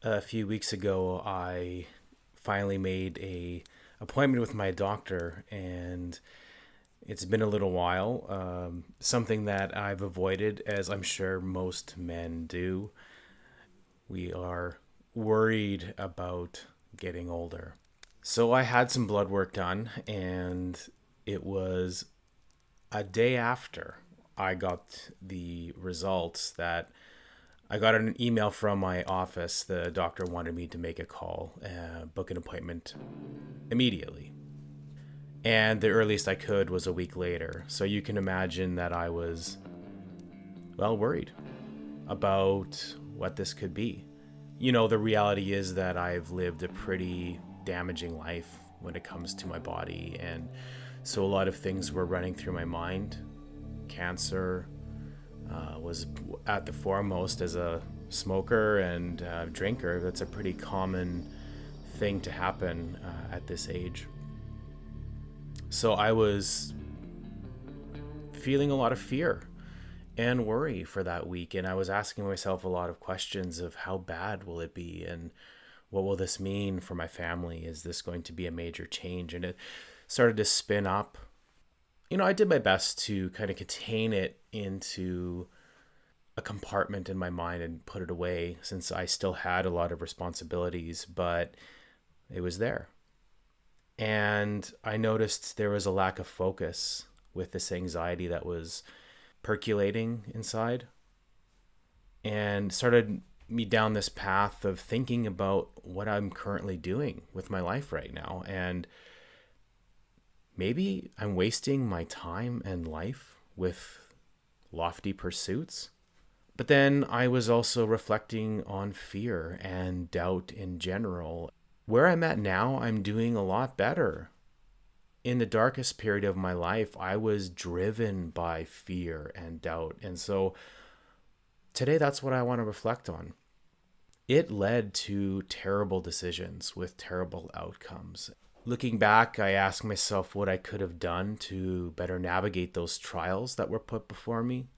A few weeks ago, I finally made a appointment with my doctor, and it's been a little while. Something that I've avoided, as I'm sure most men do. We are worried about getting older. So I had some blood work done, and it was a day after I got the results that I got an email from my office. The doctor wanted me to make a call, book an appointment immediately. And the earliest I could was a week later. So you can imagine that I was, well, worried about what this could be. The reality is that I've lived a pretty damaging life when it comes to my body. And so a lot of things were running through my mind. Cancer was at the foremost as a smoker and drinker. That's a pretty common thing to happen at this age. So I was feeling a lot of fear and worry for that week. And I was asking myself a lot of questions of how bad will it be, and what will this mean for my family? Is this going to be a major change? And it started to spin up. I did my best to kind of contain it into a compartment in my mind and put it away, since I still had a lot of responsibilities, but it was there. And I noticed there was a lack of focus with this anxiety that was percolating inside, and started me down this path of thinking about what I'm currently doing with my life right now. And maybe I'm wasting my time and life with lofty pursuits. But then I was also reflecting on fear and doubt in general. Where I'm at now, I'm doing a lot better. In the darkest period of my life, I was driven by fear and doubt. And so today, that's what I want to reflect on. It led to terrible decisions with terrible outcomes. Looking back, I ask myself what I could have done to better navigate those trials that were put before me.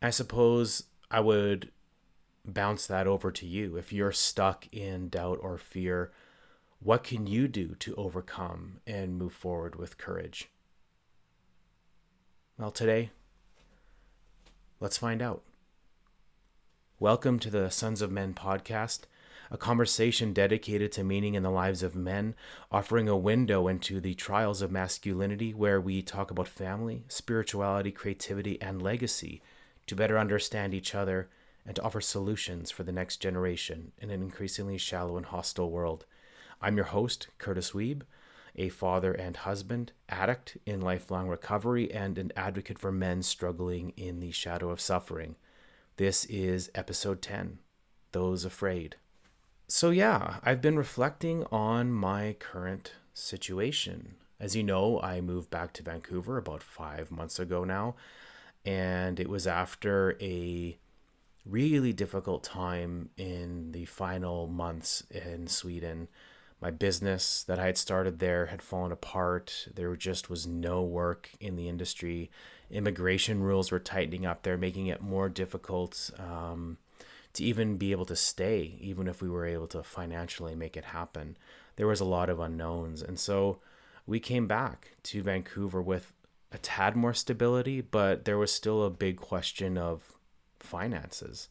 I suppose I would bounce that over to you. If you're stuck in doubt or fear, what can you do to overcome and move forward with courage? Well, today, let's find out. Welcome to the Sons of Men podcast, a conversation dedicated to meaning in the lives of men, offering a window into the trials of masculinity, where we talk about family, spirituality, creativity, and legacy to better understand each other and to offer solutions for the next generation in an increasingly shallow and hostile world. I'm your host, Curtis Wiebe, a father and husband, addict in lifelong recovery, and an advocate for men struggling in the shadow of suffering. This is episode 10, Those Afraid. So I've been reflecting on my current situation. As you know, I moved back to Vancouver about 5 months ago now, and it was after a really difficult time in the final months in Sweden. My business that I had started there had fallen apart. There just was no work in the industry. Immigration rules were tightening up there, making it more difficult to even be able to stay, even if we were able to financially make it happen. There was a lot of unknowns. And so we came back to Vancouver with a tad more stability, but there was still a big question of finances.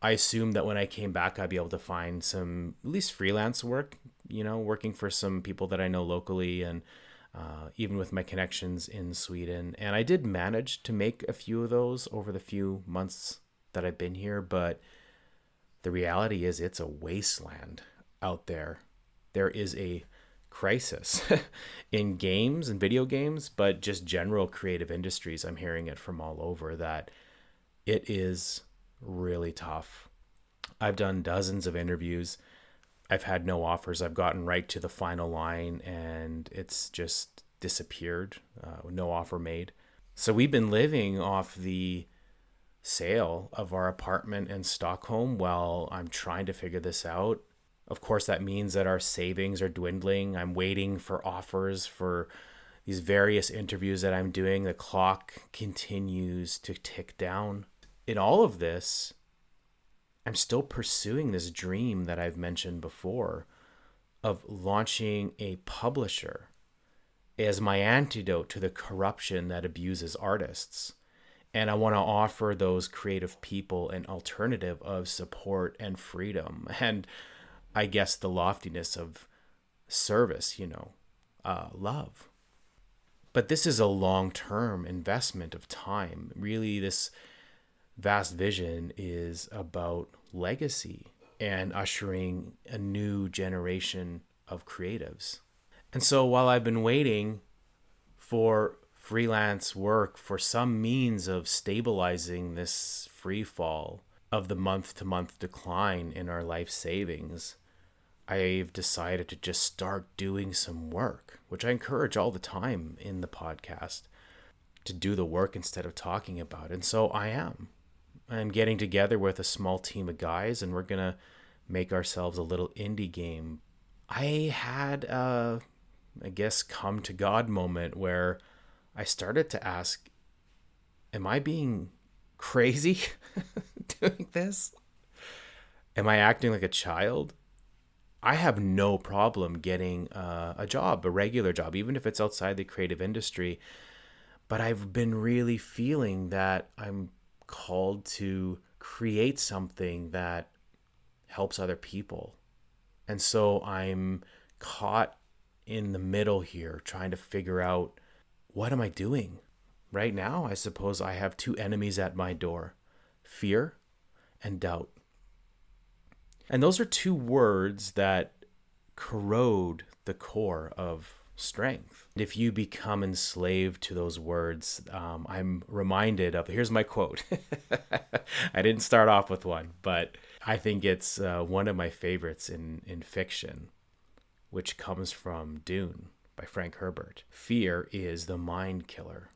I assumed that when I came back, I'd be able to find some at least freelance work, working for some people that I know locally, and even with my connections in Sweden. And I did manage to make a few of those over the few months that I've been here, but the reality is it's a wasteland out there. There is a crisis in games and video games, but just general creative industries. I'm hearing it from all over that it is really tough. I've done dozens of interviews. I've had no offers. I've gotten right to the final line and it's just disappeared. No offer made. So we've been living off the sale of our apartment in Stockholm while I'm trying to figure this out. Of course, that means that our savings are dwindling. I'm waiting for offers for these various interviews that I'm doing. The clock continues to tick down. In all of this, I'm still pursuing this dream that I've mentioned before of launching a publisher as my antidote to the corruption that abuses artists. And I want to offer those creative people an alternative of support and freedom. And I guess the loftiness of service, love. But this is a long-term investment of time. Really, this vast vision is about legacy and ushering a new generation of creatives. And so while I've been waiting for freelance work, for some means of stabilizing this free fall of the month to month decline in our life savings, I've decided to just start doing some work, which I encourage all the time in the podcast, to do the work instead of talking about it. And so I am. I'm getting together with a small team of guys, and we're going to make ourselves a little indie game. I had come to God moment where I started to ask, am I being crazy doing this? Am I acting like a child? I have no problem getting a job, a regular job, even if it's outside the creative industry. But I've been really feeling that I'm called to create something that helps other people. And so I'm caught in the middle here, trying to figure out, what am I doing? Right now, I suppose I have two enemies at my door: fear and doubt. And those are two words that corrode the core of strength. If you become enslaved to those words, I'm reminded of, here's my quote. I didn't start off with one, but I think it's one of my favorites in fiction, which comes from Dune by Frank Herbert. Fear is the mind killer.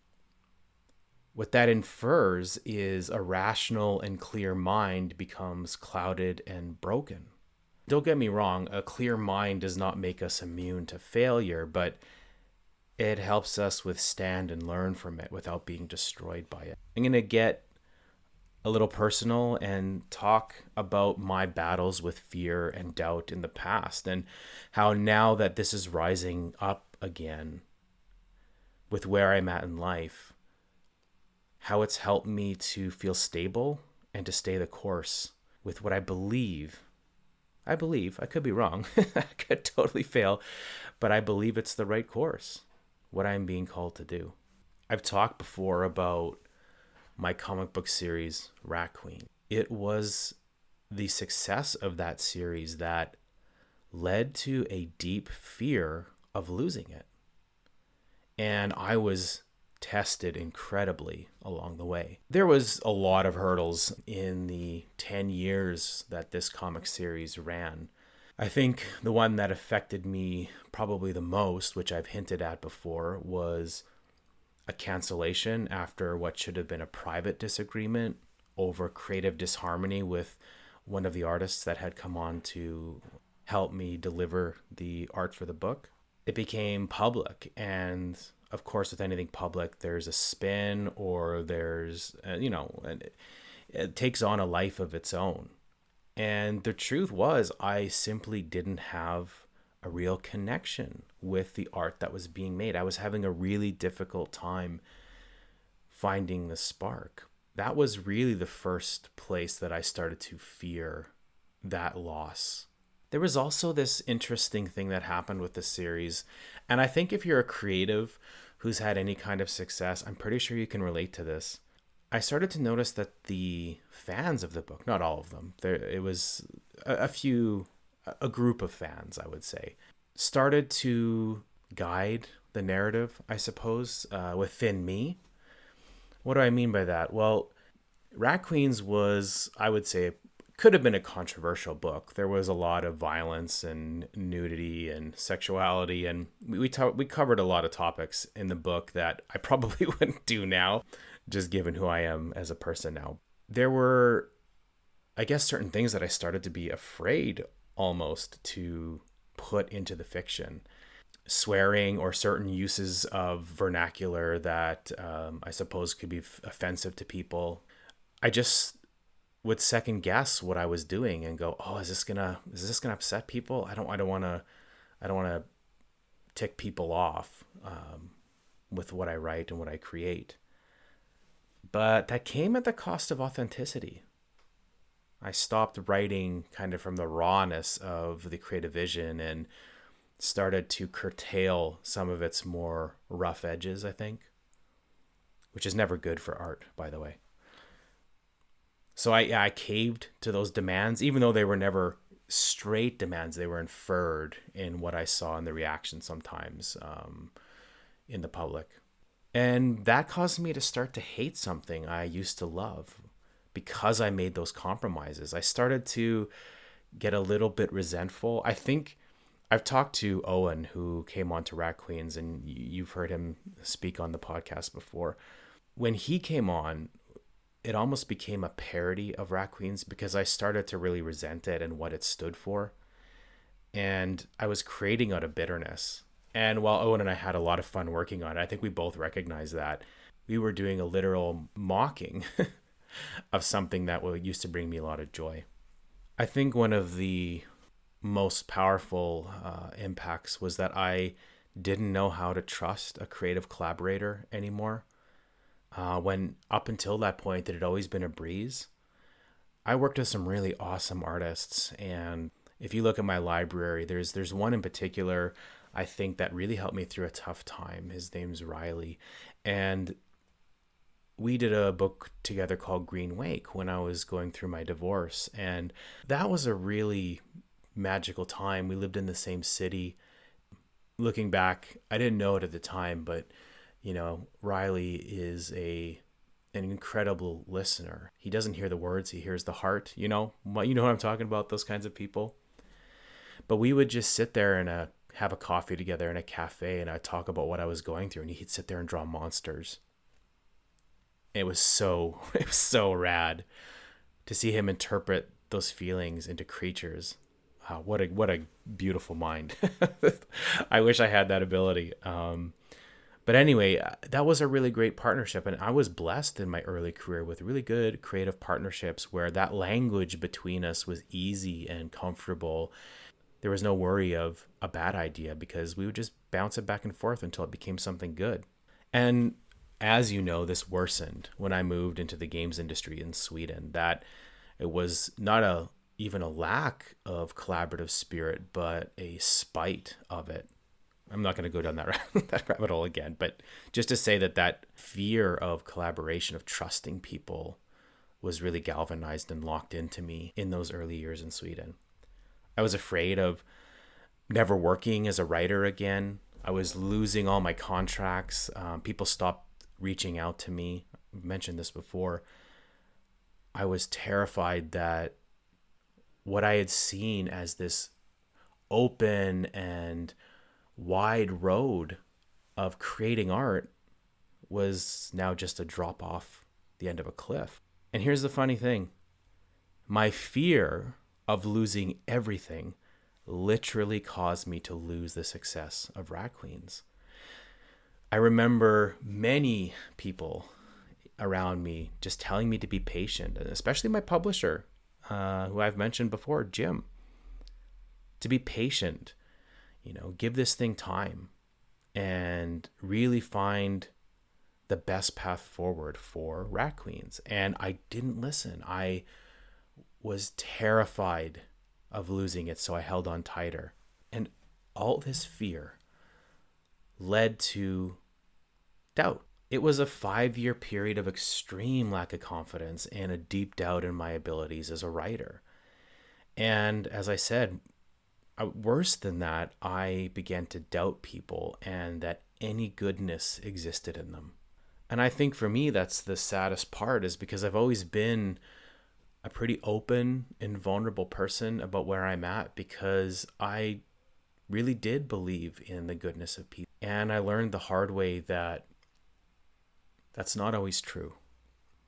What that infers is a rational and clear mind becomes clouded and broken. Don't get me wrong, a clear mind does not make us immune to failure, but it helps us withstand and learn from it without being destroyed by it. I'm going to get a little personal and talk about my battles with fear and doubt in the past, and how now that this is rising up again with where I'm at in life, how it's helped me to feel stable and to stay the course with what I believe, I could be wrong, I could totally fail, but I believe it's the right course, what I'm being called to do. I've talked before about my comic book series, Rat Queen. It was the success of that series that led to a deep fear of losing it. And I was tested incredibly along the way. There was a lot of hurdles in the 10 years that this comic series ran. I think the one that affected me probably the most, which I've hinted at before, was a cancellation after what should have been a private disagreement over creative disharmony with one of the artists that had come on to help me deliver the art for the book. It became public, and of course, with anything public, there's a spin, or there's, it takes on a life of its own. And the truth was, I simply didn't have a real connection with the art that was being made. I was having a really difficult time finding the spark. That was really the first place that I started to fear that loss. There was also this interesting thing that happened with the series. And I think if you're a creative who's had any kind of success, I'm pretty sure you can relate to this. I started to notice that the fans of the book, not all of them, it was a group of fans, I would say, started to guide the narrative, I suppose, within me. What do I mean by that? Well, Rat Queens was, I would say, could have been a controversial book. There was a lot of violence and nudity and sexuality, and we covered a lot of topics in the book that I probably wouldn't do now, just given who I am as a person now. There were, I guess, certain things that I started to be afraid almost to put into the fiction. Swearing or certain uses of vernacular that I suppose could be offensive to people. I just would second guess what I was doing and go, "Oh, is this gonna upset people? I don't want to tick people off with what I write and what I create." But that came at the cost of authenticity. I stopped writing kind of from the rawness of the creative vision and started to curtail some of its more rough edges, I think, which is never good for art, by the way. So I caved to those demands, even though they were never straight demands. They were inferred in what I saw in the reaction sometimes in the public. And that caused me to start to hate something I used to love because I made those compromises. I started to get a little bit resentful. I think I've talked to Owen, who came on to Rat Queens, and you've heard him speak on the podcast before. When he came on, it almost became a parody of Rat Queens because I started to really resent it and what it stood for. And I was creating out of bitterness. And while Owen and I had a lot of fun working on it, I think we both recognized that we were doing a literal mocking of something that used to bring me a lot of joy. I think one of the most powerful impacts was that I didn't know how to trust a creative collaborator anymore. When up until that point, it had always been a breeze. I worked with some really awesome artists, and if you look at my library, there's one in particular I think that really helped me through a tough time. His name's Riley, and we did a book together called Green Wake when I was going through my divorce, and that was a really magical time. We lived in the same city. Looking back, I didn't know it at the time, but Riley is an incredible listener. He doesn't hear the words, he hears the heart. You know what I'm talking about, those kinds of people. But we would just sit there and have a coffee together in a cafe, and I'd talk about what I was going through, and he'd sit there and draw monsters. It was so rad to see him interpret those feelings into creatures. What a beautiful mind. I wish I had that ability. But anyway, that was a really great partnership. And I was blessed in my early career with really good creative partnerships where that language between us was easy and comfortable. There was no worry of a bad idea because we would just bounce it back and forth until it became something good. And as you know, this worsened when I moved into the games industry in Sweden. That it was not even a lack of collaborative spirit, but a spite of it. I'm not going to go down that rabbit hole again, but just to say that fear of collaboration, of trusting people, was really galvanized and locked into me in those early years in Sweden. I was afraid of never working as a writer again. I was losing all my contracts. People stopped reaching out to me. I've mentioned this before. I was terrified that what I had seen as this open and wide road of creating art was now just a drop off the end of a cliff. And here's the funny thing. My fear of losing everything literally caused me to lose the success of Rat Queens. I remember many people around me just telling me to be patient, especially my publisher, who I've mentioned before, Jim, to be patient, give this thing time and really find the best path forward for Rat Queens. And I didn't listen. I was terrified of losing it, so I held on tighter. And all this fear led to doubt. It was a 5-year period of extreme lack of confidence and a deep doubt in my abilities as a writer. And as I said, worse than that, I began to doubt people and that any goodness existed in them. And I think for me, that's the saddest part, is because I've always been a pretty open and vulnerable person about where I'm at, because I really did believe in the goodness of people. And I learned the hard way that that's not always true.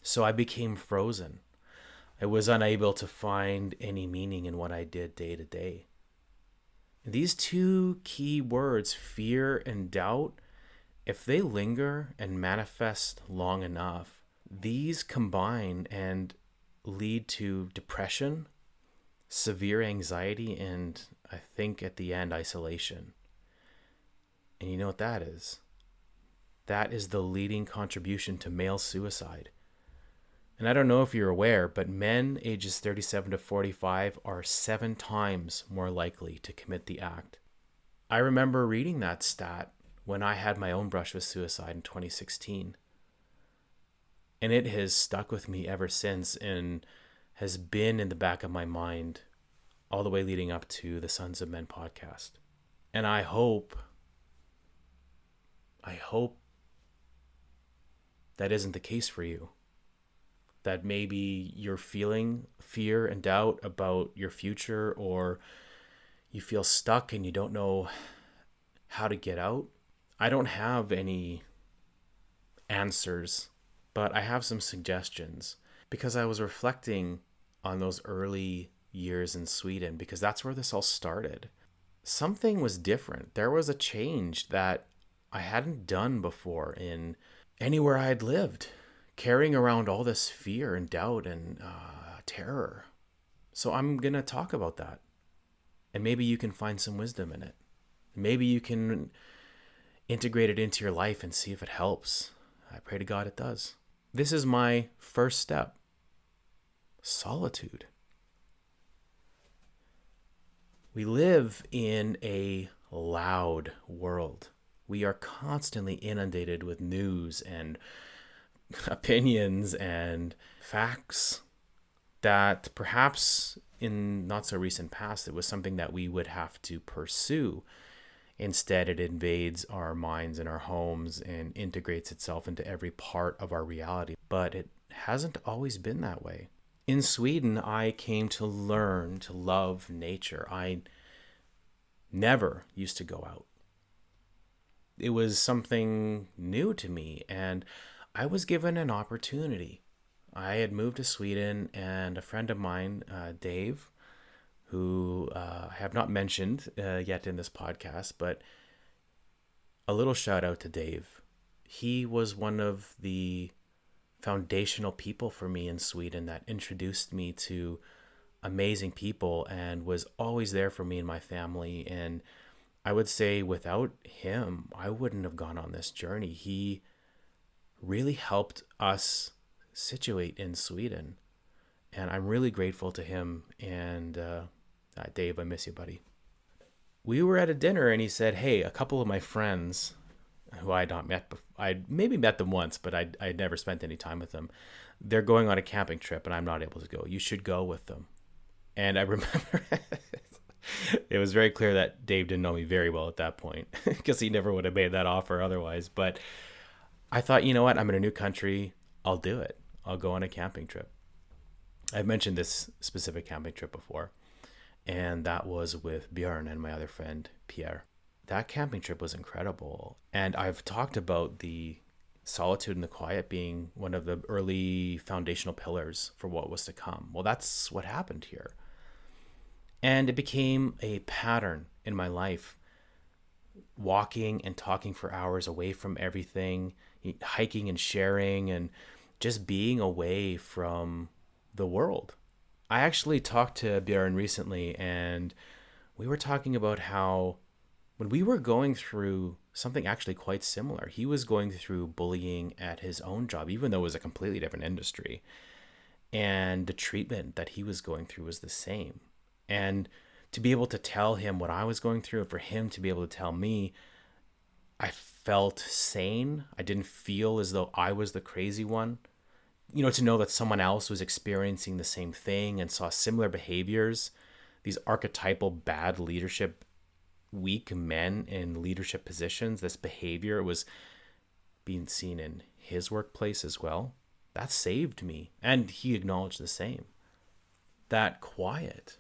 So I became frozen. I was unable to find any meaning in what I did day to day. And these two key words, fear and doubt, if they linger and manifest long enough, these combine and lead to depression, severe anxiety, and I think at the end, isolation. And you know what that is? That is the leading contribution to male suicide. And I don't know if you're aware, but men ages 37 to 45 are 7 times more likely to commit the act. I remember reading that stat when I had my own brush with suicide in 2016. And it has stuck with me ever since and has been in the back of my mind all the way leading up to the Sons of Men podcast. And I hope that isn't the case for you. That maybe you're feeling fear and doubt about your future, or you feel stuck and you don't know how to get out. I don't have any answers, but I have some suggestions because I was reflecting on those early years in Sweden, because that's where this all started. Something was different. There was a change that I hadn't done before in anywhere I had lived, carrying around all this fear and doubt and terror. So I'm going to talk about that. And maybe you can find some wisdom in it. Maybe you can integrate it into your life and see if it helps. I pray to God it does. This is my first step. Solitude. We live in a loud world. We are constantly inundated with news and opinions and facts that perhaps in not so recent past it was something that we would have to pursue. Instead, it invades our minds and our homes and integrates itself into every part of our reality. But it hasn't always been that way. In Sweden, I came to learn to love nature. I never used to go out. It was something new to me, and I was given an opportunity. I had moved to Sweden, and a friend of mine, Dave, who I have not mentioned yet in this podcast, but a little shout out to Dave. He was one of the foundational people for me in Sweden that introduced me to amazing people and was always there for me and my family. And I would say without him, I wouldn't have gone on this journey. He really helped us situate in Sweden. And I'm really grateful to him. And Dave, I miss you, buddy. We were at a dinner and he said, hey, a couple of my friends who I had not met before, I'd maybe met them once, but I'd never spent any time with them. They're going on a camping trip and I'm not able to go. You should go with them. And I remember it was very clear that Dave didn't know me very well at that point because he never would have made that offer otherwise. But I thought, you know what? I'm in a new country. I'll do it. I'll go on a camping trip. I've mentioned this specific camping trip before, and that was with Björn and my other friend, Pierre. That camping trip was incredible. And I've talked about the solitude and the quiet being one of the early foundational pillars for what was to come. Well, that's what happened here. And it became a pattern in my life, walking and talking for hours away from everything, hiking and sharing, and just being away from the world. I actually talked to Björn recently, and we were talking about how when we were going through something actually quite similar, he was going through bullying at his own job, even though it was a completely different industry. And the treatment that he was going through was the same. And to be able to tell him what I was going through, and for him to be able to tell me, I felt sane. I didn't feel as though I was the crazy one. You know, to know that someone else was experiencing the same thing and saw similar behaviors, these archetypal bad leadership, weak men in leadership positions, this behavior was being seen in his workplace as well. That saved me. And he acknowledged the same. That quiet,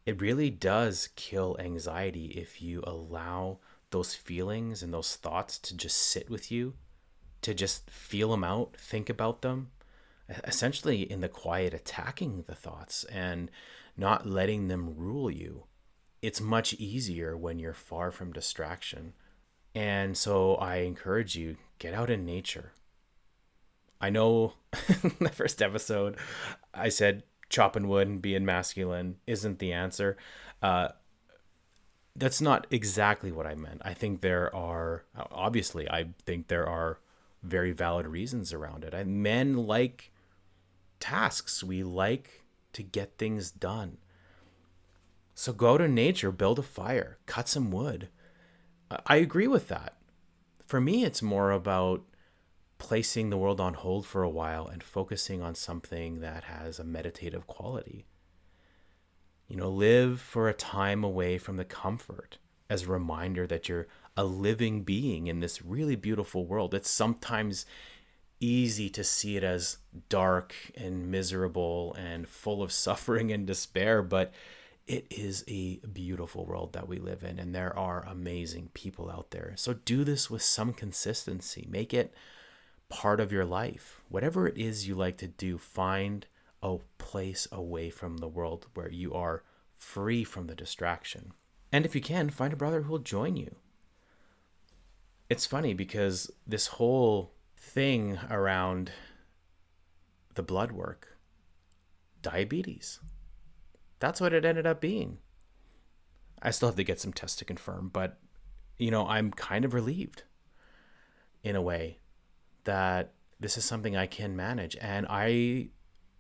it really does kill anxiety if you allow those feelings and those thoughts to just sit with you, to just feel them out, think about them, essentially in the quiet, attacking the thoughts and not letting them rule you. It's much easier when you're far from distraction. And so I encourage you, get out in nature. I know the first episode I said chopping wood and being masculine isn't the answer. Uh, that's not exactly what I meant. I think there are very valid reasons around it. Men like tasks. We like to get things done. So go to nature, build a fire, cut some wood. I agree with that. For me, it's more about placing the world on hold for a while and focusing on something that has a meditative quality. Live for a time away from the comfort as a reminder that you're a living being in this really beautiful world. It's sometimes easy to see it as dark and miserable and full of suffering and despair, but it is a beautiful world that we live in, and there are amazing people out there. So do this with some consistency. Make it part of your life. Whatever it is you like to do, find a place away from the world where you are free from the distraction. And if you can, find a brother who will join you. It's funny because this whole thing around the blood work, diabetes, that's what it ended up being. I still have to get some tests to confirm, but I'm kind of relieved in a way that this is something I can manage. And I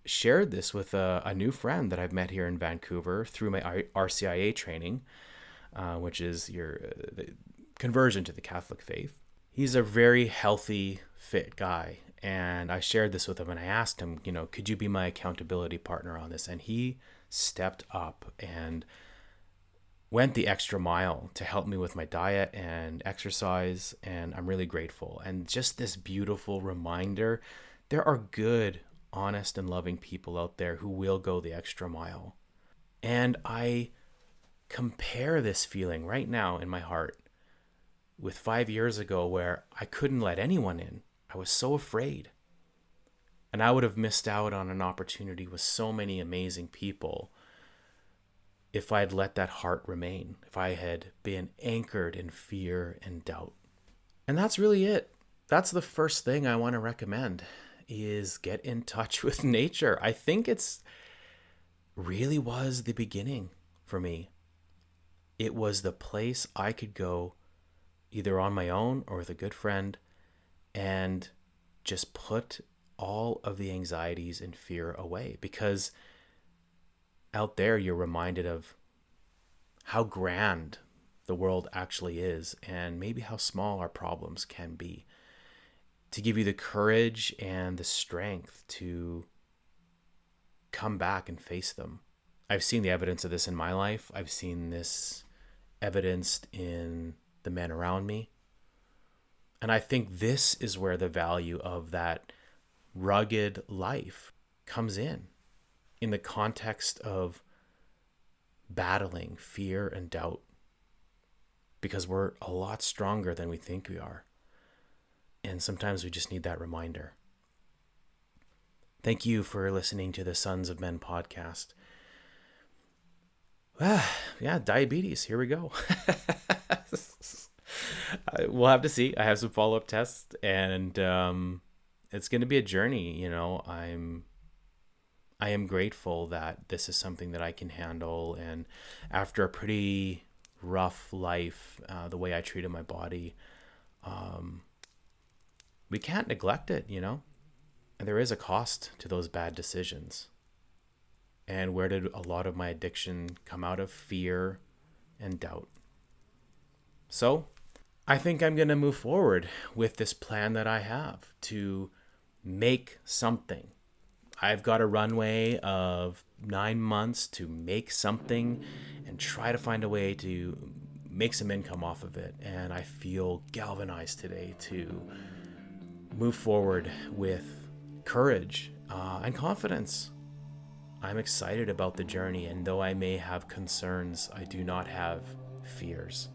shared this with a new friend that I've met here in Vancouver through my RCIA training, which is your the conversion to the Catholic faith. He's a very healthy, fit guy. And I shared this with him and I asked him, could you be my accountability partner on this? And he stepped up and went the extra mile to help me with my diet and exercise. And I'm really grateful. And just this beautiful reminder, there are good, honest, and loving people out there who will go the extra mile. And I compare this feeling right now in my heart with 5 years ago where I couldn't let anyone in. I was so afraid. And I would have missed out on an opportunity with so many amazing people if I had let that heart remain, if I had been anchored in fear and doubt. And that's really it. That's the first thing I want to recommend is get in touch with nature. I think it's really was the beginning for me. It was the place I could go either on my own or with a good friend and just put all of the anxieties and fear away, because out there you're reminded of how grand the world actually is and maybe how small our problems can be, to give you the courage and the strength to come back and face them. I've seen the evidence of this in my life. I've seen this evidenced in the men around me. And I think this is where the value of that rugged life comes in the context of battling fear and doubt, because we're a lot stronger than we think we are. And sometimes we just need that reminder. Thank you for listening to the Sons of Men podcast. Yeah, diabetes. Here we go. We'll have to see. I have some follow-up tests, and it's going to be a journey. I am grateful that this is something that I can handle. And after a pretty rough life, the way I treated my body, we can't neglect it, And there is a cost to those bad decisions. And where did a lot of my addiction come out of? Fear and doubt. So I think I'm going to move forward with this plan that I have to make something. I've got a runway of 9 months to make something and try to find a way to make some income off of it. And I feel galvanized today to move forward with courage and confidence. I'm excited about the journey, and though I may have concerns, I do not have fears.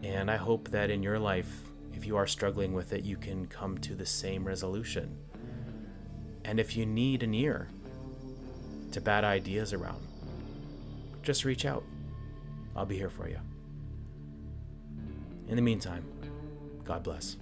And I hope that in your life, if you are struggling with it, you can come to the same resolution. And if you need an ear to bad ideas around, just reach out. I'll be here for you. In the meantime, God bless.